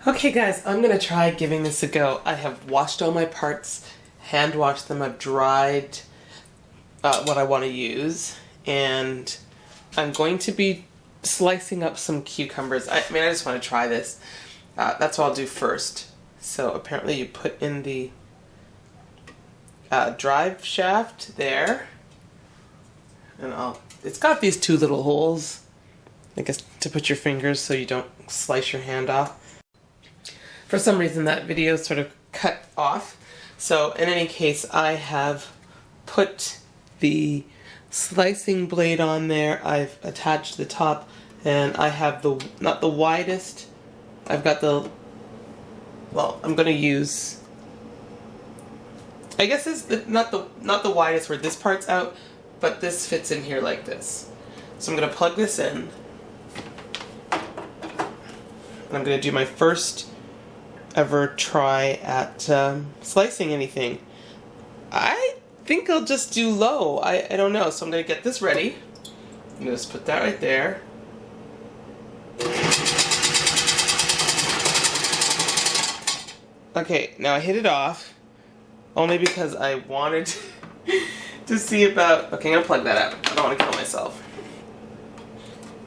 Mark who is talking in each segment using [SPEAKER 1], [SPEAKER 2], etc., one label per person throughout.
[SPEAKER 1] Okay guys, I'm gonna try giving this a go. I have washed all my parts, hand washed them, I've dried what I want to use, and I'm going to be slicing up some cucumbers. I just want to try this. That's what I'll do first. So apparently you put in the drive shaft there, and it's got these two little holes, I guess, to put your fingers so you don't slice your hand off. For some reason that video sort of cut off. So in any case, I have put the slicing blade on there. I've attached the top, and I have not the widest. I've got I'm going to use, I guess it's not the widest where this part's out, but this fits in here like this. So I'm going to plug this in, and I'm going to do my first ever try at slicing anything. I think I'll just do low. I don't know. So I'm going to get this ready. I'm going to just put that right there. Okay, now I hit it off only because I wanted to see about... Okay, I'm going to plug that out. I don't want to kill myself.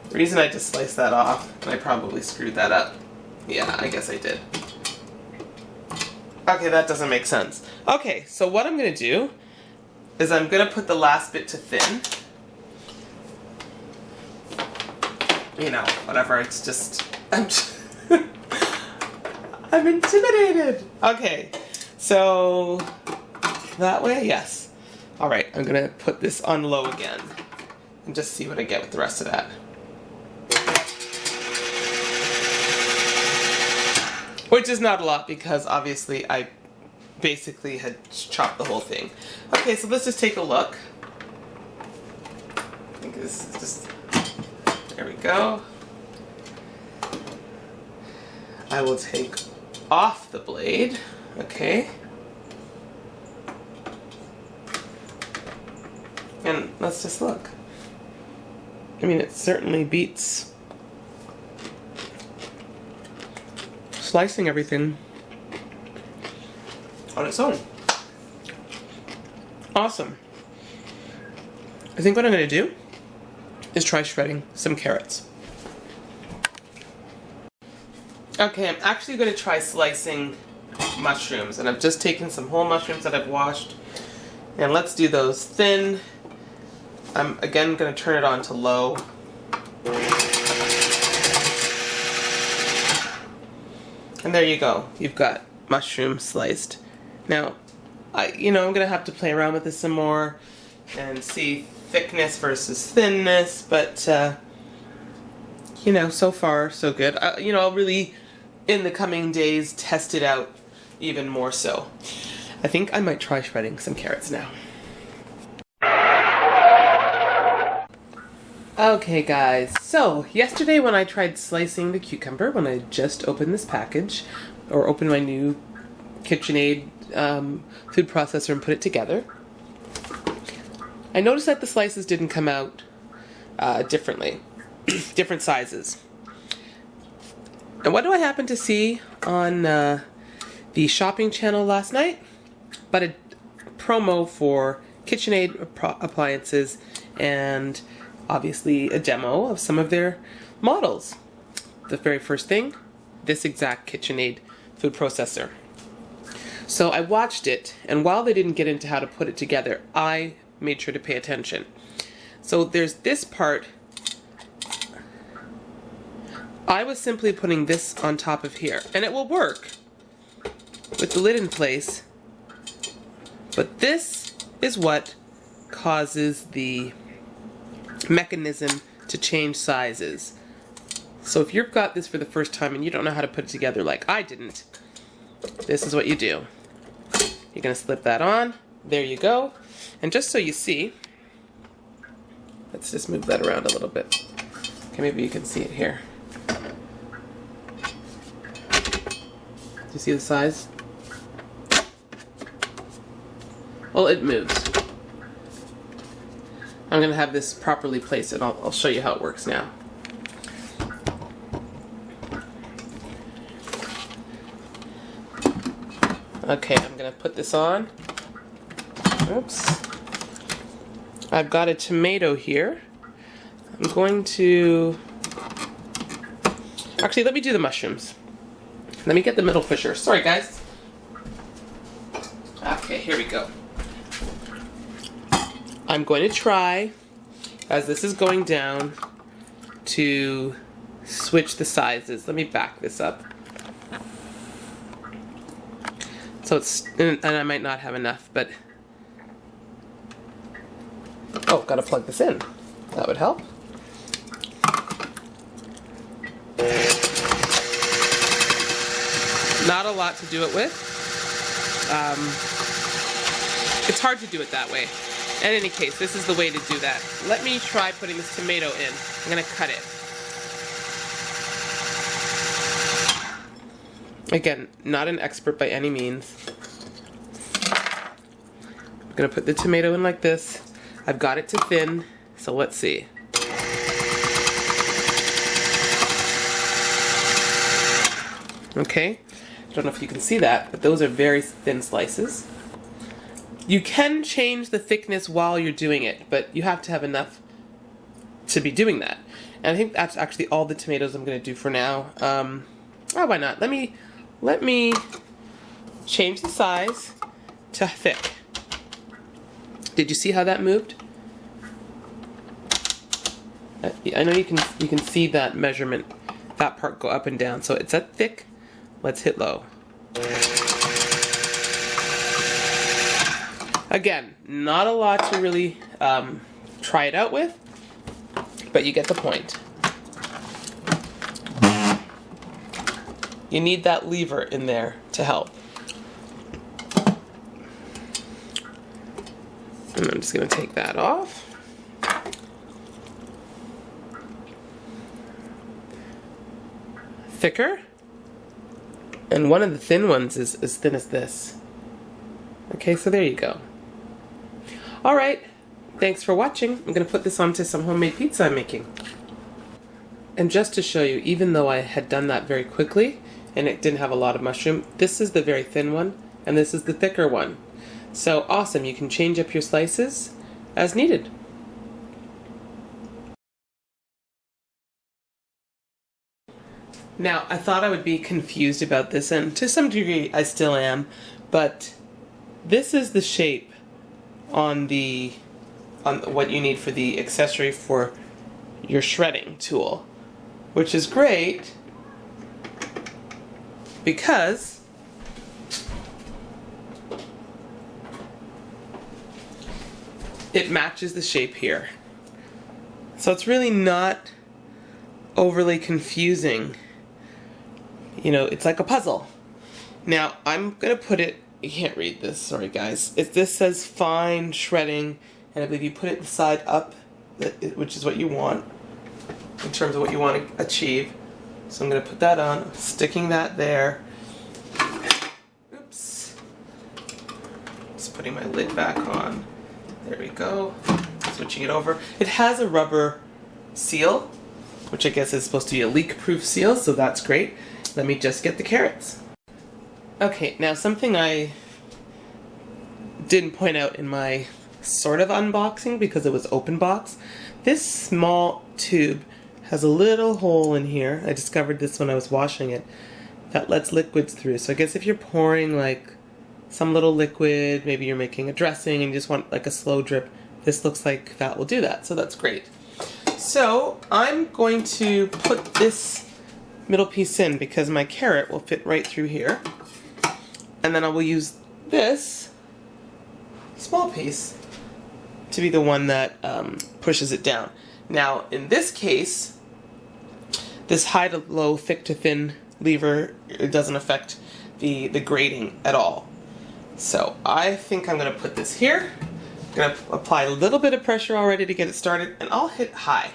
[SPEAKER 1] The reason I just sliced that off, and I probably screwed that up. Yeah, I guess I did. Okay, that doesn't make sense. Okay, so what I'm going to do is I'm going to put the last bit to thin. You know, whatever, it's just... I'm intimidated! Okay, so that way, yes. Alright, I'm going to put this on low again and just see what I get with the rest of that. Which is not a lot because obviously I basically had chopped the whole thing. Okay, so let's just take a look. I think this is just... There we go. I will take off the blade. Okay. And let's just look. I mean, it certainly beats slicing everything on its own. Awesome. I think what I'm going to do is try shredding some carrots. Okay, I'm actually going to try slicing mushrooms, and I've just taken some whole mushrooms that I've washed, and let's do those thin. I'm again going to turn it on to low. And there you go. You've got mushroom sliced. Now, I'm going to have to play around with this some more and see thickness versus thinness, but, so far, so good. I'll really, in the coming days, test it out even more so. I think I might try shredding some carrots now. Okay guys, so yesterday when I tried slicing the cucumber, when I just opened this package, or opened my new KitchenAid food processor and put it together, I noticed that the slices didn't come out differently, different sizes. And what do I happen to see on the shopping channel last night? But a promo for KitchenAid appliances and obviously a demo of some of their models. The very first thing, this exact KitchenAid food processor. So I watched it, and while they didn't get into how to put it together, I made sure to pay attention. So there's this part. I was simply putting this on top of here, and it will work with the lid in place, but this is what causes the mechanism to change sizes. So if you've got this for the first time and you don't know how to put it together like I didn't, this is what you do. You're going to slip that on. There you go. And just so you see, let's just move that around a little bit. Okay, maybe you can see it here. Do you see the size? Well, it moves. I'm going to have this properly placed, and I'll show you how it works now. Okay, I'm gonna put this on. Oops. I've got a tomato here. I'm going to... Actually, let me do the mushrooms. Let me get the middle pusher. Sorry, guys. Okay, here we go. I'm going to try, as this is going down, to switch the sizes. Let me back this up. So it's, and I might not have enough, but... Oh, gotta plug this in. That would help. Not a lot to do it with. It's hard to do it that way. In any case, this is the way to do that. Let me try putting this tomato in. I'm gonna cut it. Again, not an expert by any means. I'm gonna put the tomato in like this. I've got it to thin, so let's see. Okay, I don't know if you can see that, but those are very thin slices. You can change the thickness while you're doing it, but you have to have enough to be doing that. And I think that's actually all the tomatoes I'm going to do for now. Oh, why not? Let me change the size to thick. Did you see how that moved? I know you can see that measurement, that part go up and down. So it's at thick. Let's hit low. Again, not a lot to really try it out with, but you get the point. You need that lever in there to help. And I'm just going to take that off. Thicker. And one of the thin ones is as thin as this. Okay, so there you go. Alright, thanks for watching. I'm going to put this onto some homemade pizza I'm making. And just to show you, even though I had done that very quickly, and it didn't have a lot of mushroom, this is the very thin one, and this is the thicker one. So awesome, you can change up your slices as needed. Now, I thought I would be confused about this, and to some degree I still am, but this is the shape on what you need for the accessory for your shredding tool, which is great because it matches the shape here. So it's really not overly confusing. You know, it's like a puzzle. Now, I'm gonna put it, you can't read this, sorry guys. This says fine shredding, and I believe you put it the side up, which is what you want, in terms of what you want to achieve. So I'm gonna put that on, sticking that there. Oops. Just putting my lid back on. There we go. Switching it over. It has a rubber seal, which I guess is supposed to be a leak-proof seal, so that's great. Let me just get the carrots. Okay, now something I didn't point out in my sort of unboxing because it was open box. This small tube has a little hole in here. I discovered this when I was washing it. That lets liquids through. So I guess if you're pouring like some little liquid, maybe you're making a dressing and you just want like a slow drip, this looks like that will do that. So that's great. So I'm going to put this middle piece in because my carrot will fit right through here. And then I will use this small piece to be the one that pushes it down. Now, in this case, this high to low, thick to thin lever, it doesn't affect the grating at all. So I think I'm going to put this here. I'm going to apply a little bit of pressure already to get it started, and I'll hit high.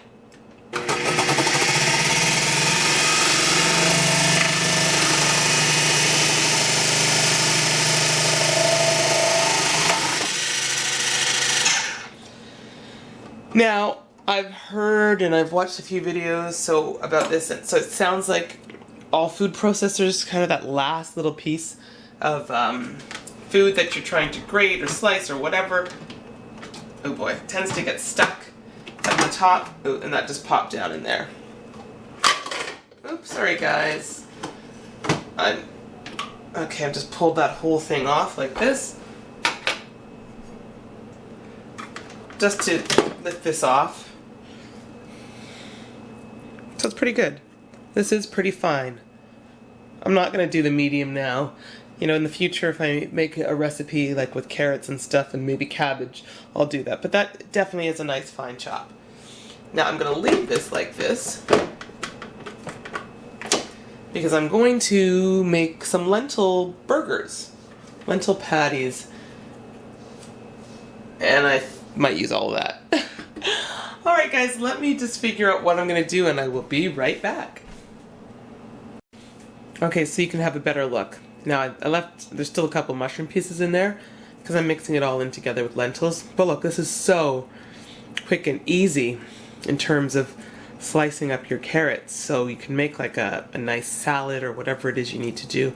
[SPEAKER 1] Now, I've heard and I've watched a few videos about this, and so it sounds like all food processors, kind of that last little piece food that you're trying to grate or slice or whatever, oh boy, it tends to get stuck at the top. Ooh, and that just popped down in there. Oops, sorry guys. Okay, I've just pulled that whole thing off like this. Just to lift this off. So it's pretty good. This is pretty fine. I'm not going to do the medium now. You know, in the future, if I make a recipe like with carrots and stuff and maybe cabbage, I'll do that. But that definitely is a nice fine chop. Now I'm going to leave this like this because I'm going to make some lentil burgers, lentil patties, and I might use all of that. Alright guys, let me just figure out what I'm going to do and I will be right back. Okay, so you can have a better look. Now I left, there's still a couple mushroom pieces in there because I'm mixing it all in together with lentils. But look, this is so quick and easy in terms of slicing up your carrots. So you can make like a nice salad or whatever it is you need to do.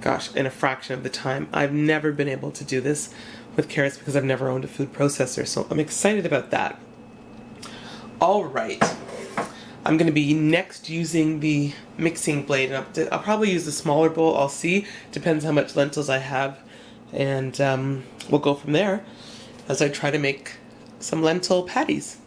[SPEAKER 1] Gosh, in a fraction of the time. I've never been able to do this with carrots because I've never owned a food processor. So I'm excited about that. Alright. I'm going to be next using the mixing blade. I'll probably use the smaller bowl, I'll see. Depends how much lentils I have. And we'll go from there as I try to make some lentil patties.